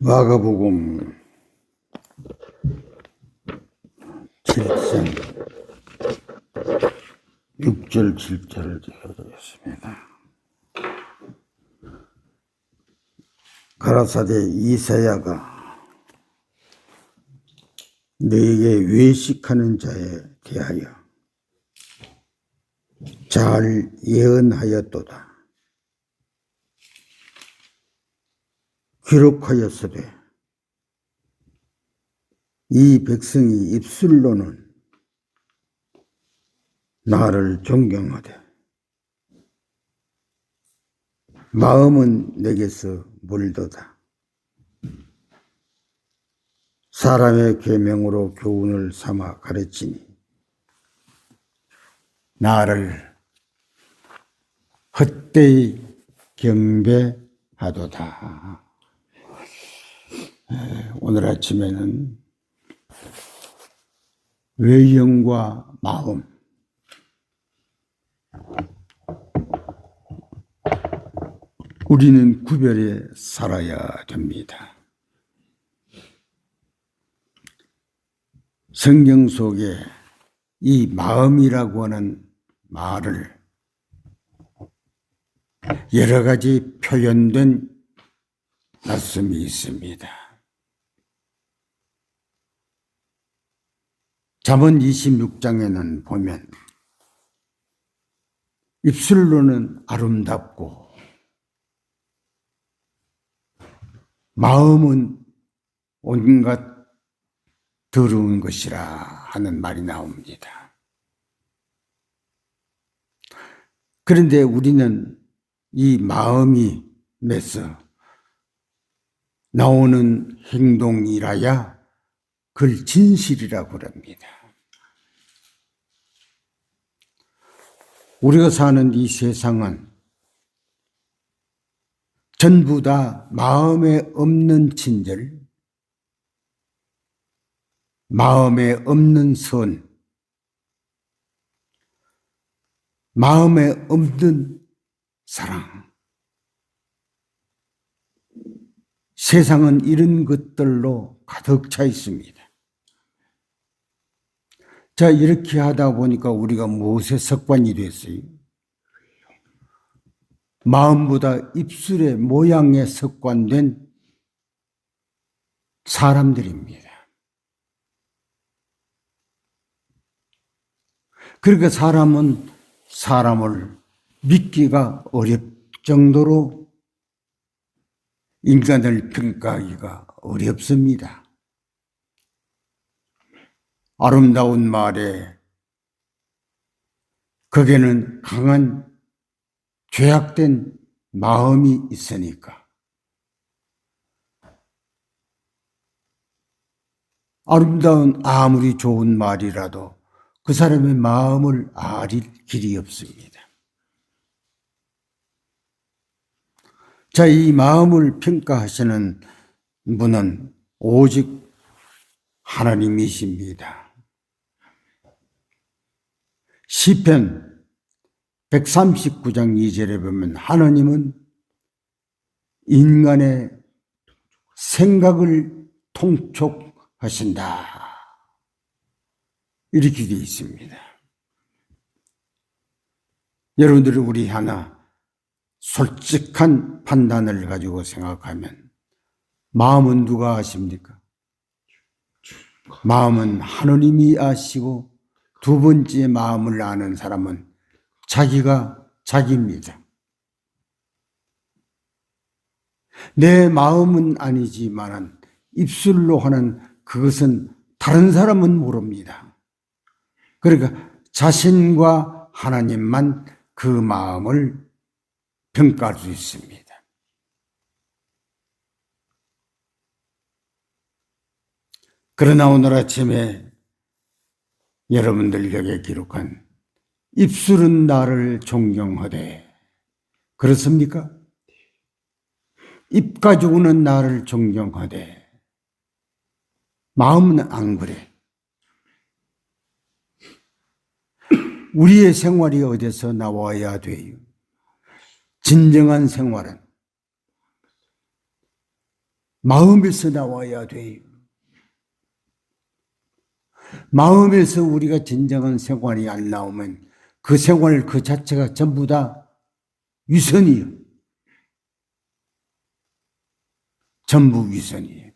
마가복음 7장 6절 7절을 읽어드리겠습니다. 가라사대 이사야가 너에게 외식하는 자에 대하여 잘 예언하였도다. 기록하였으되 이 백성이 입술로는 나를 존경하되 마음은 내게서 멀도다. 사람의 계명으로 교훈을 삼아 가르치니 나를 헛되이 경배하도다. 오늘 아침에는 외형과 마음, 우리는 구별해 살아야 됩니다. 성경 속에 이 마음이라고 하는 말을 여러 가지 표현된 말씀이 있습니다. 잠언 26장에는 보면 입술로는 아름답고 마음은 온갖 더러운 것이라 하는 말이 나옵니다. 그런데 우리는 이 마음이 매서 나오는 행동이라야 그걸 진실이라고 합니다. 우리가 사는 이 세상은 전부 다 마음에 없는 친절, 마음에 없는 선, 마음에 없는 사랑. 세상은 이런 것들로 가득 차 있습니다. 자, 이렇게 하다 보니까 우리가 무엇에 석관이 됐어요? 마음보다 입술의 모양에 석관된 사람들입니다. 그러니까 사람은 사람을 믿기가 어렵 정도로 인간을 평가하기가 어렵습니다. 아름다운 말에 거기에는 강한 죄악된 마음이 있으니까 아무리 좋은 말이라도 그 사람의 마음을 아릴 길이 없습니다. 자, 이 마음을 평가하시는 분은 오직 하나님이십니다. 시편 139장 2절에 보면 하나님은 인간의 생각을 통촉하신다. 이렇게 되어 있습니다. 여러분들이 우리 하나 솔직한 판단을 가지고 생각하면 마음은 누가 아십니까? 마음은 하느님이 아시고 두 번째 마음을 아는 사람은 자기가 자기입니다. 내 마음은 아니지만 입술로 하는 그것은 다른 사람은 모릅니다. 그러니까 자신과 하나님만 그 마음을 평가할 수 있습니다. 그러나 오늘 아침에 여러분들에게 기록한 입술은 나를 존경하되 그렇습니까? 입 가지고는 나를 존경하되 마음은 안 그래. 우리의 생활이 어디서 나와야 돼요? 진정한 생활은 마음에서 나와야 돼요. 마음에서 우리가 진정한 생활이 안 나오면 그 생활 그 자체가 전부 다 위선이에요. 전부 위선이에요.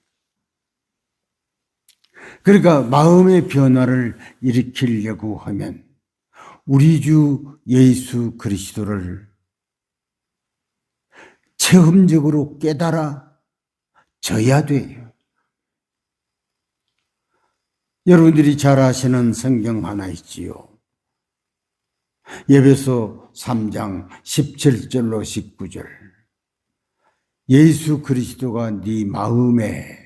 그러니까 마음의 변화를 일으키려고 하면 우리 주 예수 그리스도를 체험적으로 깨달아져야 돼요. 여러분들이 잘 아시는 성경 하나 있지요. 에베소 3장 17절로 19절. 예수 그리스도가 네 마음에,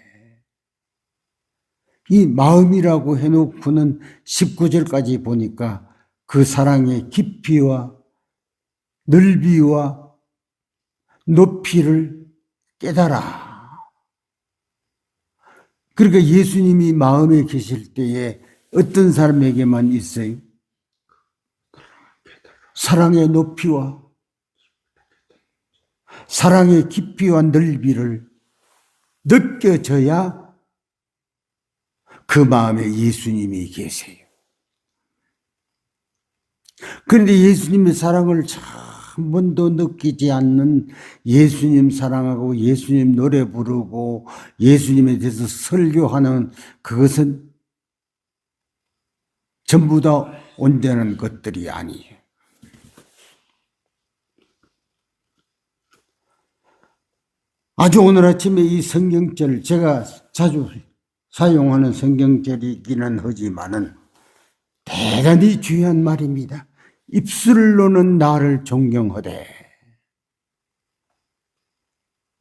이 마음이라고 해놓고는 19절까지 보니까 그 사랑의 깊이와 넓이와 높이를 깨달아. 그러니까 예수님이 마음에 계실 때에 어떤 사람에게만 있어요? 사랑의 높이와 사랑의 깊이와 넓이를 느껴져야 그 마음에 예수님이 계세요. 그런데 예수님의 사랑을 한 번도 느끼지 않는, 예수님 사랑하고 예수님 노래 부르고 예수님에 대해서 설교하는 그것은 전부 다 온전한 것들이 아니에요. 아주 오늘 아침에 이 성경절, 제가 자주 사용하는 성경절이기는 하지만은 대단히 중요한 말입니다. 입술로는 나를 존경하되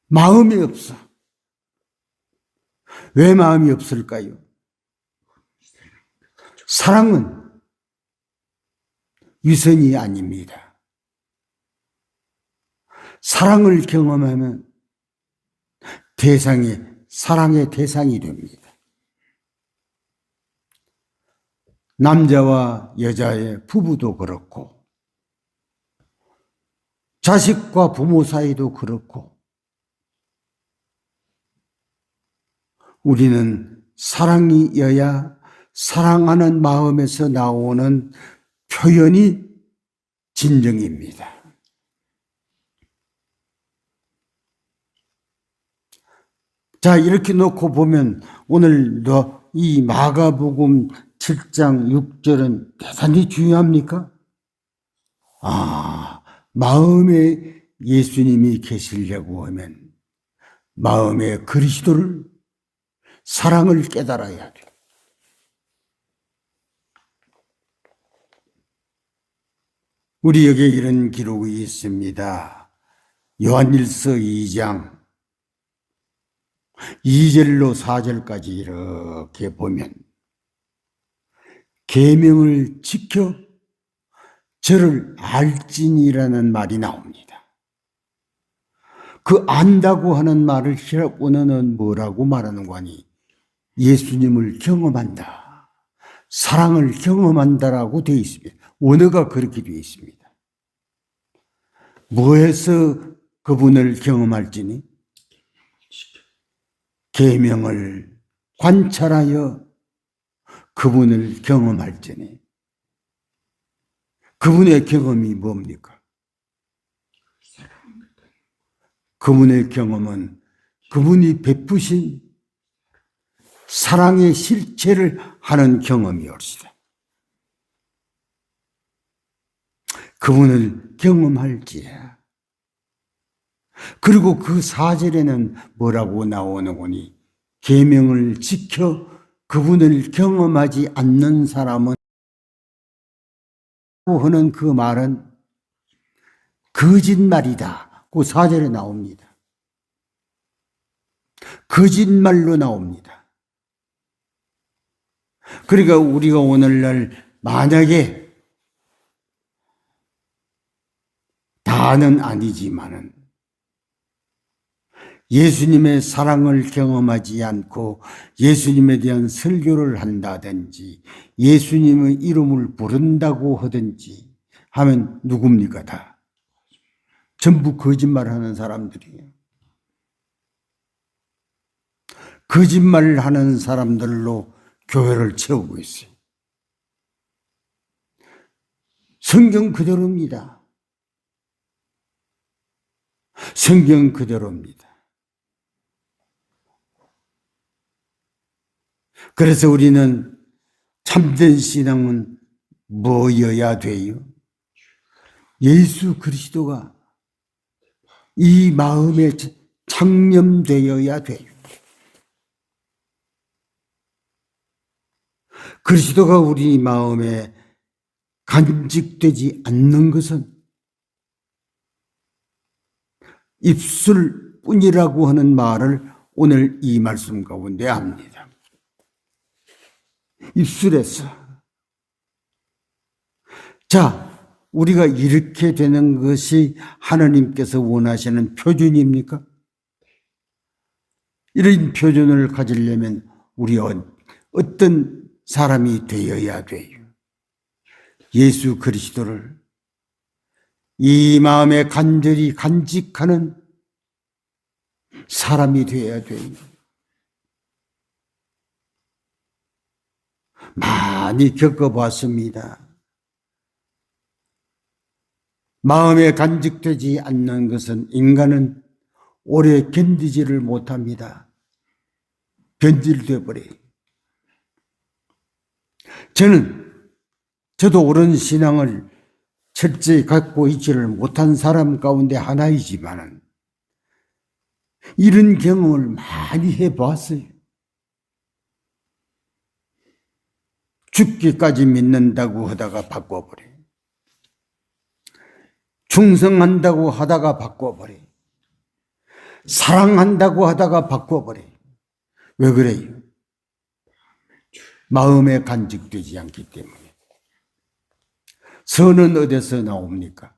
마음이 없어. 왜 마음이 없을까요? 사랑은 위선이 아닙니다. 사랑을 경험하면 사랑의 대상이 됩니다. 남자와 여자의 부부도 그렇고, 자식과 부모 사이도 그렇고, 우리는 사랑이어야 사랑하는 마음에서 나오는 표현이 진정입니다. 자, 이렇게 놓고 보면 오늘 이 마가복음 7장 6절은 대단히 중요합니까? 마음에 예수님이 계시려고 하면 마음에 그리스도를, 사랑을 깨달아야 돼요. 우리 여기에 이런 기록이 있습니다. 요한일서 2장 2절로 4절까지 이렇게 보면 계명을 지켜 저를 알지니라는 말이 나옵니다. 그 안다고 하는 말을 히랍 원어는 뭐라고 말하는 거니? 예수님을 경험한다, 사랑을 경험한다라고 되어 있습니다. 원어가 그렇게 되어 있습니다. 뭐해서 그분을 경험할지니? 계명을 관찰하여 그분을 경험할지니. 그분의 경험이 뭡니까? 그분의 경험은 그분이 베푸신 사랑의 실체를 하는 경험이옵시다. 그분을 경험할지야. 그리고 그 4절에는 뭐라고 나오는 거니? 계명을 지켜 그분을 경험하지 않는 사람은 하는 그 말은 거짓말이다. 그 4절에 나옵니다. 거짓말로 나옵니다. 그러니까 우리가 오늘날 만약에 다는 아니지만은 예수님의 사랑을 경험하지 않고 예수님에 대한 설교를 한다든지 예수님의 이름을 부른다고 하든지 하면 누굽니까? 다 전부 거짓말하는 사람들이에요. 거짓말을 하는 사람들로 교회를 채우고 있어요. 성경 그대로입니다. 성경 그대로입니다. 그래서 우리는 참된 신앙은 뭐여야 돼요? 예수 그리스도가 이 마음에 창념되어야 돼요. 그리스도가 우리 마음에 간직되지 않는 것은 입술뿐이라고 하는 말을 오늘 이 말씀 가운데 합니다. 입술에서. 자, 우리가 이렇게 되는 것이 하나님께서 원하시는 표준입니까? 이런 표준을 가지려면 우리 어떤 사람이 되어야 돼요? 예수 그리스도를 이 마음에 간절히 간직하는 사람이 되어야 돼요. 많이 겪어봤습니다. 마음에 간직되지 않는 것은 인간은 오래 견디지를 못합니다. 변질되어 버려요. 저도 옳은 신앙을 철저히 갖고 있지를 못한 사람 가운데 하나이지만 이런 경험을 많이 해봤어요. 죽기까지 믿는다고 하다가 바꿔버려요. 충성한다고 하다가 바꿔버려요. 사랑한다고 하다가 바꿔버려요. 왜 그래요? 마음에 간직되지 않기 때문에. 선은 어디서 나옵니까?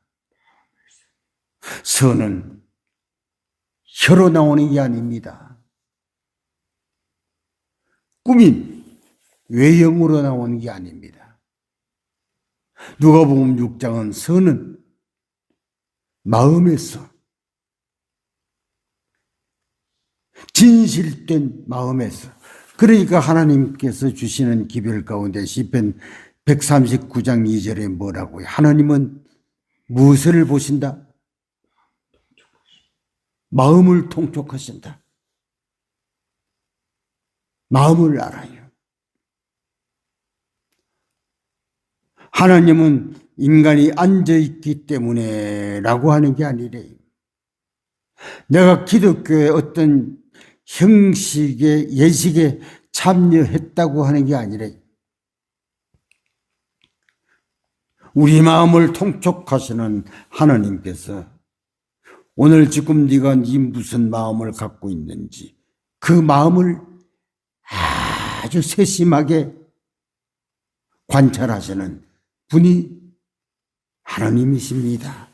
선은 혀로 나오는 게 아닙니다. 꾸민 외형으로 나오는 게 아닙니다. 누가복음 6장은 선은 마음에서, 진실된 마음에서. 그러니까 하나님께서 주시는 기별 가운데 시편 139장 2절에 뭐라고요? 하나님은 무엇을 보신다? 마음을 통촉하신다. 마음을 알아요. 하나님은 인간이 앉아있기 때문에 라고 하는 게 아니래요. 내가 기독교의 어떤 형식의 예식에 참여했다고 하는 게 아니래요. 우리 마음을 통촉하시는 하나님께서 오늘 지금 네가 무슨 마음을 갖고 있는지 그 마음을 아주 세심하게 관찰하시는 분이 하나님이십니다.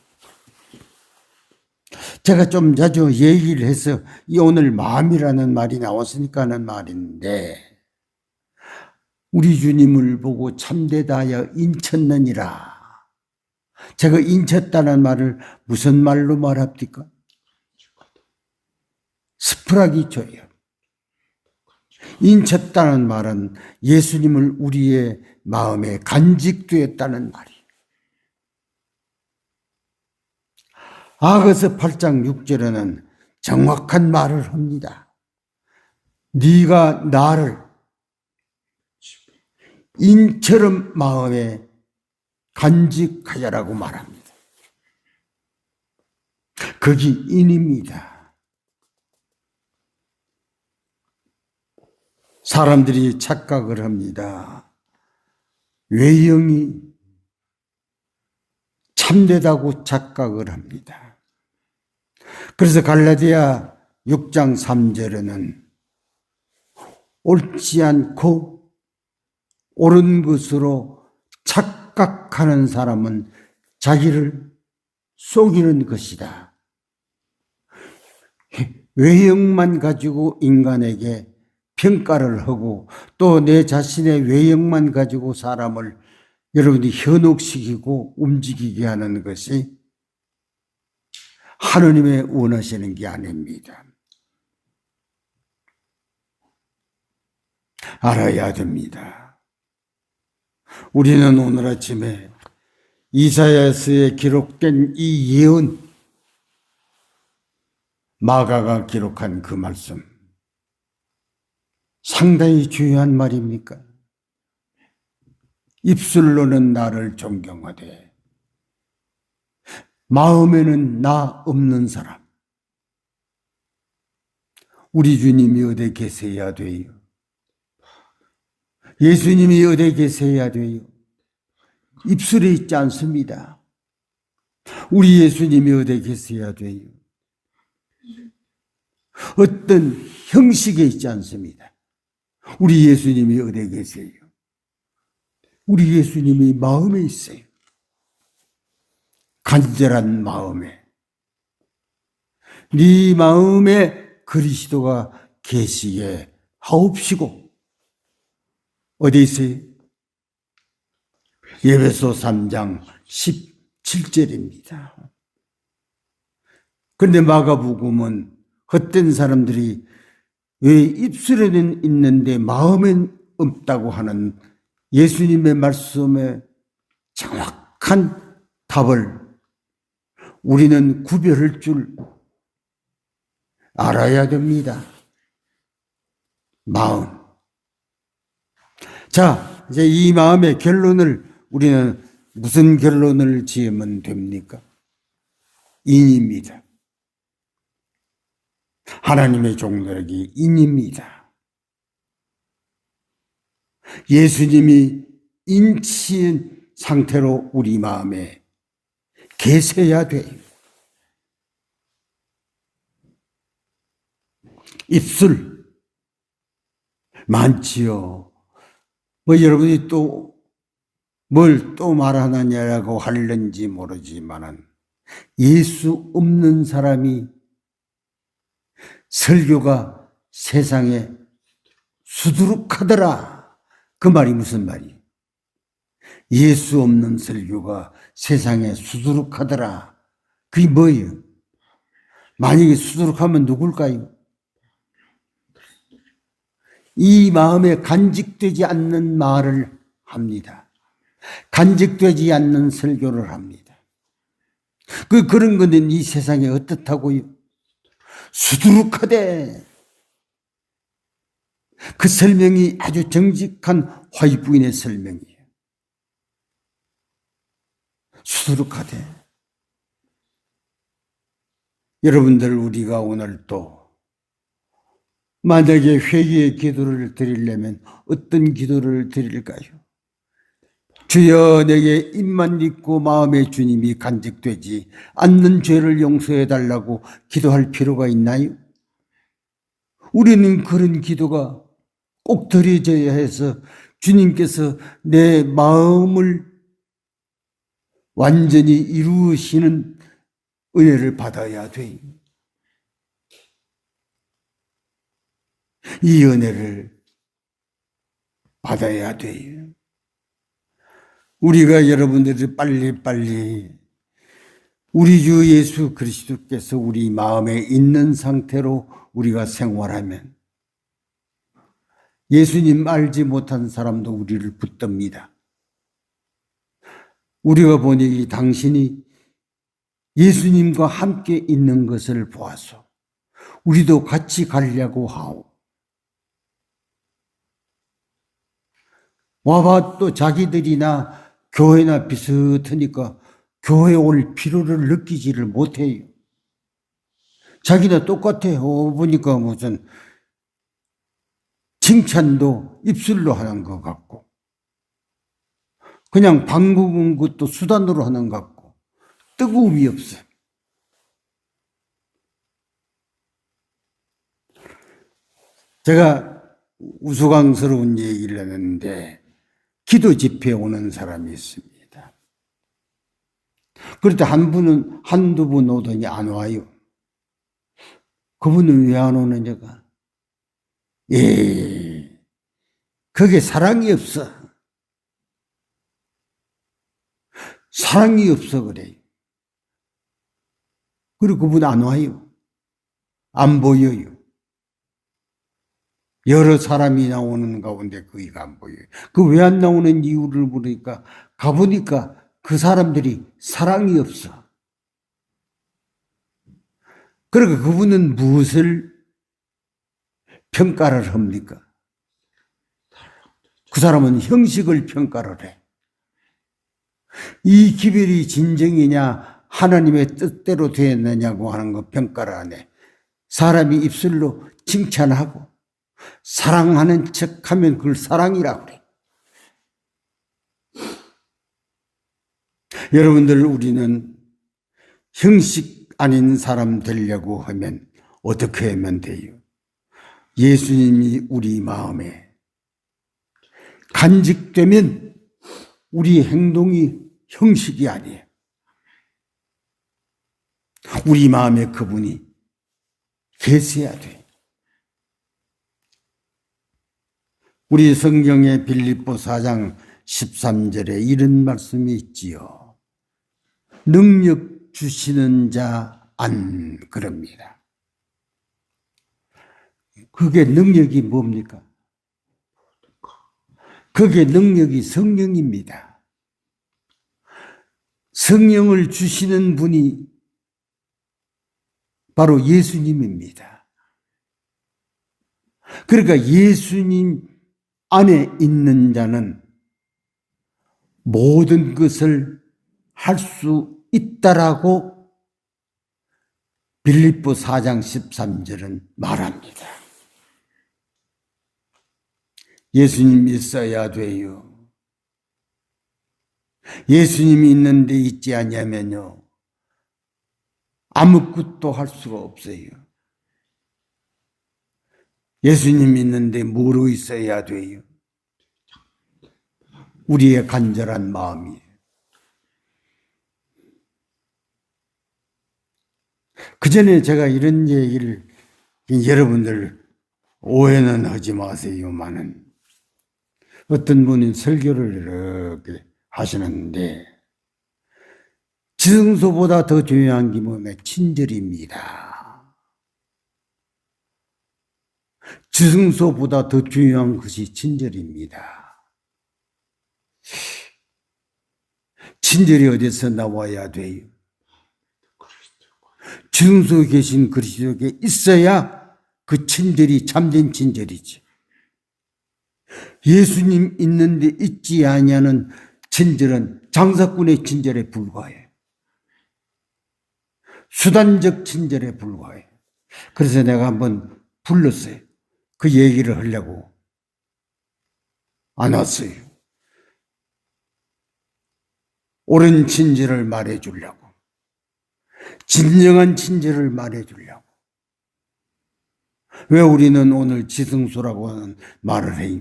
제가 좀 자주 얘기를 해서 오늘 마음이라는 말이 나왔으니까 하는 말인데, 우리 주님을 보고 참되다하여 인쳤느니라. 제가 인쳤다는 말을 무슨 말로 말합니까? 스프라기초예요. 인쳤다는 말은 예수님을 우리의 마음에 간직되었다는 말이에요. 아가서 8장 6절에는 정확한 말을 합니다. 네가 나를 인처럼 마음에 간직하여라고 말합니다. 거기 인입니다. 사람들이 착각을 합니다. 외형이 참되다고 착각을 합니다. 그래서 갈라디아 6장 3절에는 옳지 않고 옳은 것으로 착각하는 사람은 자기를 속이는 것이다. 외형만 가지고 인간에게 평가를 하고 또 내 자신의 외형만 가지고 사람을 여러분이 현혹시키고 움직이게 하는 것이 하나님의 원하시는 게 아닙니다. 알아야 됩니다. 우리는 오늘 아침에 이사야서에 기록된 이 예언, 마가가 기록한 그 말씀, 상당히 중요한 말입니까? 입술로는 나를 존경하되 마음에는 나 없는 사람. 우리 주님이 어디 계셔야 돼요? 예수님이 어디 계셔야 돼요? 입술에 있지 않습니다. 우리 예수님이 어디 계셔야 돼요? 어떤 형식에 있지 않습니다. 우리 예수님이 어디 계세요? 우리 예수님이 마음에 있어요. 간절한 마음에. 네 마음에 그리스도가 계시게 하옵시고. 어디 있어요? 에베소 3장 17절입니다. 그런데 마가복음은 헛된 사람들이 왜 입술에는 있는데 마음엔 없다고 하는 예수님의 말씀에 정확한 답을 우리는 구별할 줄 알아야 됩니다. 마음. 자, 이제 이 마음의 결론을 우리는 무슨 결론을 지으면 됩니까? 인입니다. 하나님의 종들에게 인입니다. 예수님이 인치인 상태로 우리 마음에 계셔야 돼요. 입술 많지요. 뭐 여러분이 또 뭘 또 말하느냐라고 하는지 모르지만은 예수 없는 사람이 설교가 세상에 수두룩하더라. 그 말이 무슨 말이에요? 예수 없는 설교가 세상에 수두룩하더라. 그게 뭐예요? 만약에 수두룩하면 누굴까요? 이 마음에 간직되지 않는 말을 합니다. 간직되지 않는 설교를 합니다. 그런 거는 이 세상에 어떻다고요? 수두룩하대. 그 설명이 아주 정직한 화이부인의 설명이에요. 수두룩하대. 여러분들, 우리가 오늘 또 만약에 회개의 기도를 드리려면 어떤 기도를 드릴까요? 주여, 내게 입만 믿고 마음의 주님이 간직되지 않는 죄를 용서해 달라고 기도할 필요가 있나요? 우리는 그런 기도가 꼭 드려져야 해서 주님께서 내 마음을 완전히 이루시는 은혜를 받아야 돼요. 이 은혜를 받아야 돼요. 우리가 여러분들이 빨리빨리 우리 주 예수 그리스도께서 우리 마음에 있는 상태로 우리가 생활하면 예수님 알지 못한 사람도 우리를 붙듭니다. 우리가 보니 당신이 예수님과 함께 있는 것을 보아서 우리도 같이 가려고 하오. 와봐 또 자기들이나 교회나 비슷하니까 교회 올 필요를 느끼지를 못해요. 자기나 똑같아요. 보니까 무슨 칭찬도 입술로 하는 것 같고 그냥 방구는 것도 수단으로 하는 것 같고 뜨거움이 없어요. 제가 우스꽝스러운 얘기를 했는데 기도 집회에 오는 사람이 있습니다. 그럴 때 한두 분 오더니 안 와요. 그분은 왜 안 오느냐가? 그게 사랑이 없어. 사랑이 없어 그래요. 그리고 그분 안 와요. 안 보여요. 여러 사람이 나오는 가운데 그이가 안 보여요. 그 왜 안 나오는 이유를 물으니까 가보니까 그 사람들이 사랑이 없어. 그러니까 그분은 무엇을 평가를 합니까? 그 사람은 형식을 평가를 해. 이 기별이 진정이냐 하나님의 뜻대로 되었느냐고 하는 거 평가를 안 해. 사람이 입술로 칭찬하고 사랑하는 척하면 그걸 사랑이라고 그래. 여러분들, 우리는 형식 아닌 사람 되려고 하면 어떻게 하면 돼요? 예수님이 우리 마음에 간직되면 우리 행동이 형식이 아니에요. 우리 마음에 그분이 계셔야 돼요. 우리 성경에 빌립보 4장 13절에 이런 말씀이 있지요. 능력 주시는 자 안 그럽니다. 그게 능력이 뭡니까? 그게 능력이 성령입니다. 성령을 주시는 분이 바로 예수님입니다. 그러니까 예수님 안에 있는 자는 모든 것을 할 수 있다라고 빌립보 4장 13절은 말합니다. 예수님 있어야 돼요. 예수님이 있는데 있지 않냐면요, 아무것도 할 수가 없어요. 예수님 있는데 뭐로 있어야 돼요? 우리의 간절한 마음이에요. 그 전에 제가 이런 얘기를, 여러분들 오해는 하지 마세요만은, 어떤 분이 설교를 이렇게 하시는데, 지성소보다 더 중요한 게 뭐냐면 친절입니다. 지성소보다 더 중요한 것이 친절입니다. 친절이 어디서 나와야 돼요? 지성소에 계신 그리스도께 있어야 그 친절이 참된 친절이지. 예수님 있는데 있지 아니하는 친절은 장사꾼의 친절에 불과해. 수단적 친절에 불과해. 그래서 내가 한번 불렀어요. 그 얘기를 하려고 안 왔어요. 옳은 친절을 말해주려고, 진정한 친절을 말해주려고. 왜 우리는 오늘 지성소라고 하는 말을 해요?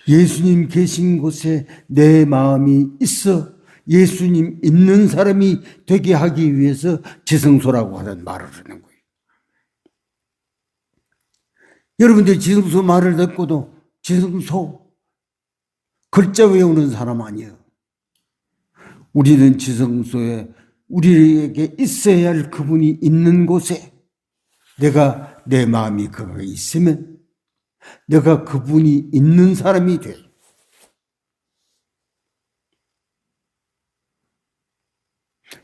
예수님 계신 곳에 내 마음이 있어 예수님 있는 사람이 되게 하기 위해서 지성소라고 하는 말을 하는 거예요. 여러분들 지성소 말을 듣고도 지성소 글자 외우는 사람 아니에요. 우리는 지성소에 우리에게 있어야 할 그분이 있는 곳에 내가 내 마음이 거기에 있으면 내가 그분이 있는 사람이 돼.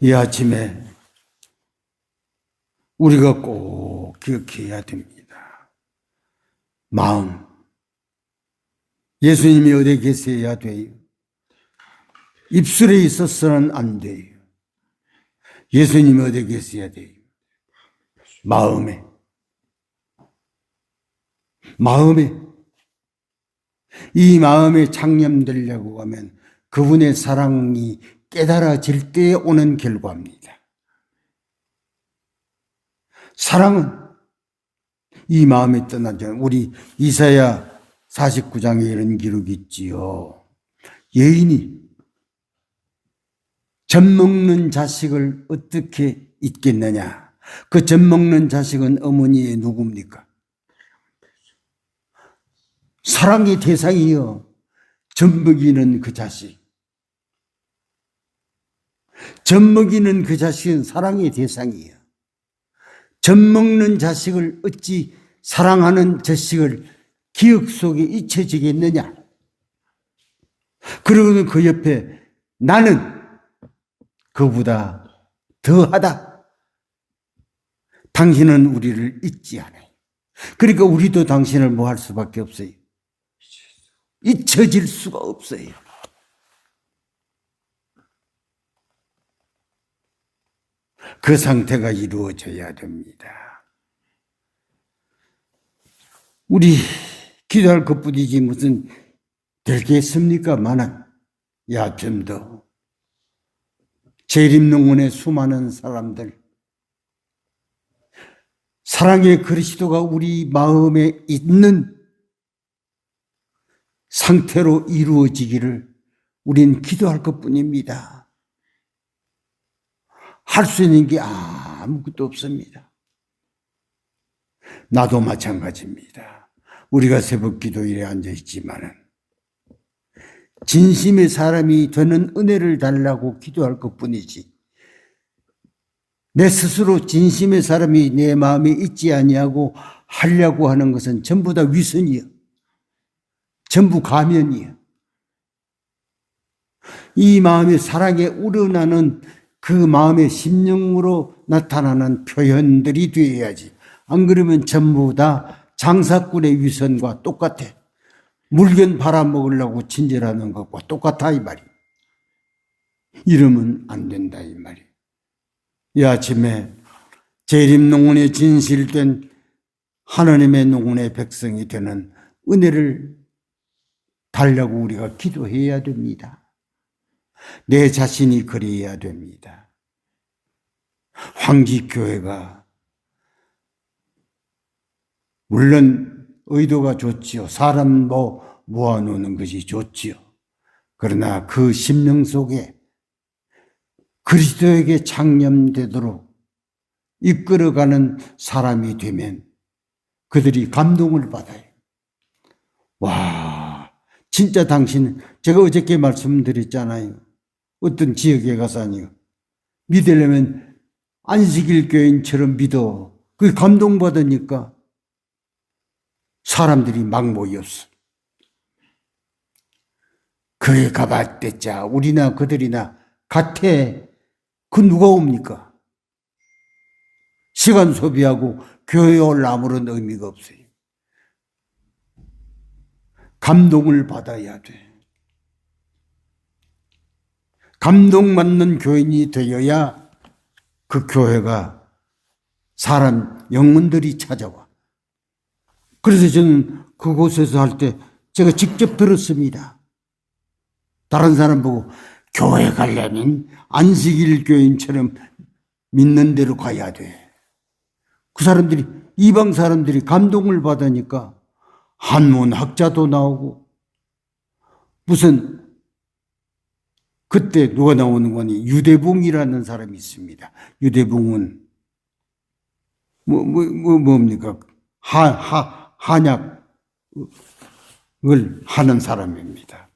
이 아침에 우리가 꼭 기억해야 됩니다. 마음. 예수님이 어디에 계셔야 돼요? 입술에 있어서는 안 돼요. 예수님이 어디에 계셔야 돼요? 마음에. 마음에. 이 마음에 창념되려고 하면 그분의 사랑이 깨달아질 때에 오는 결과입니다. 사랑은 이 마음에 떠나지 않아요. 우리 이사야 49장에 이런 기록이 있지요. 여인이 젖 먹는 자식을 어떻게 잊겠느냐. 그 젖 먹는 자식은 어머니의 누굽니까? 사랑의 대상이요. 젖 먹이는 그 자식. 젖 먹이는 그 자식은 사랑의 대상이에요. 젖 먹는 자식을 어찌 사랑하는 자식을 기억 속에 잊혀지겠느냐? 그러고는 그 옆에 나는 그보다 더하다. 당신은 우리를 잊지 않아요. 그러니까 우리도 당신을 뭐 할 수밖에 없어요. 잊혀질 수가 없어요. 그 상태가 이루어져야 됩니다. 우리 기도할 것뿐이지 무슨 될 게 있습니까만은 야, 좀 더 재림농원의 수많은 사람들, 사랑의 그리스도가 우리 마음에 있는 상태로 이루어지기를 우린 기도할 것뿐입니다. 할 수 있는 게 아무것도 없습니다. 나도 마찬가지입니다. 우리가 새벽 기도일에 앉아 있지만은 진심의 사람이 되는 은혜를 달라고 기도할 것뿐이지 내 스스로 진심의 사람이 내 마음에 있지 아니하고 하려고 하는 것은 전부 다 위선이요. 전부 가면이요. 이 마음의 사랑에 우러나는 그 마음의 심령으로 나타나는 표현들이 되어야지. 안 그러면 전부 다 장사꾼의 위선과 똑같아. 물건 팔아먹으려고 친절하는 것과 똑같아 이 말이야. 이러면 안 된다 이 말이야. 이 아침에 재림농원에 진실된 하나님의 농원의 백성이 되는 은혜를 달라고 우리가 기도해야 됩니다. 내 자신이 그래야 됩니다. 황지교회가 물론 의도가 좋지요. 사람 모아놓는 것이 좋지요. 그러나 그 심령 속에 그리스도에게 창념되도록 이끌어가는 사람이 되면 그들이 감동을 받아요. 와, 진짜 당신, 제가 어저께 말씀드렸잖아요. 어떤 지역에 가서니요. 믿으려면 안식일 교인처럼 믿어. 그 감동받으니까 사람들이 막 모였어. 그에 가봤댔자 우리나 그들이나 같아. 그 누가 옵니까? 시간 소비하고 교회에 올 아무런 의미가 없어요. 감동을 받아야 돼. 감동받는 교인이 되어야 그 교회가 사람 영혼들이 찾아와. 그래서 저는 그곳에서 할 때 제가 직접 들었습니다. 다른 사람 보고 교회 가려면 안식일 교인처럼 믿는 대로 가야 돼. 그 사람들이, 이방 사람들이 감동을 받으니까 한문 학자도 나오고 무슨 그때 누가 나오는 거니 유대봉이라는 사람이 있습니다. 유대봉은 뭡니까? 한약을 하는 사람입니다.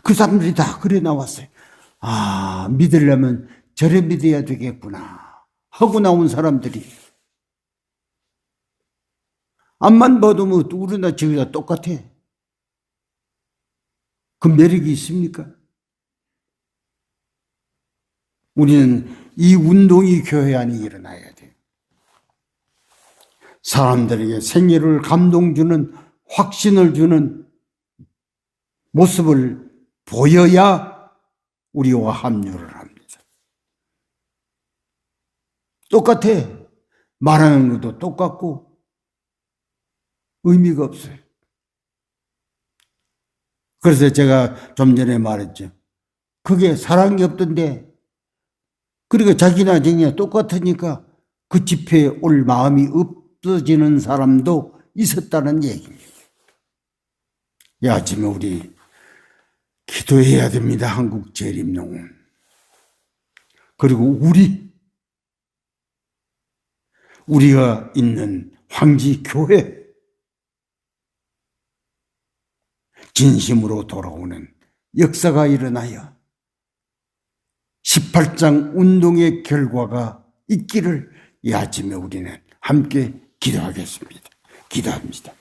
그 사람들이 다 그래 나왔어요. 아, 믿으려면 저래 믿어야 되겠구나 하고 나온 사람들이. 앞만 봐도 뭐 우리나 저기나 똑같아. 그 매력이 있습니까? 우리는 이 운동이 교회 안에 일어나야 돼요. 사람들에게 생애를 감동 주는, 확신을 주는 모습을 보여야 우리와 합류를 합니다. 똑같아. 말하는 것도 똑같고 의미가 없어요. 그래서 제가 좀 전에 말했죠. 그게 사랑이 없던데, 그러니까 자기나 정이나 똑같으니까 그 집회에 올 마음이 없어지는 사람도 있었다는 얘기입니다. 이 아침에 우리 기도해야 됩니다. 한국 재림농원. 그리고 우리가 있는 황지교회, 진심으로 돌아오는 역사가 일어나야 18장 운동의 결과가 있기를 이 아침에 우리는 함께 기도하겠습니다. 기도합니다.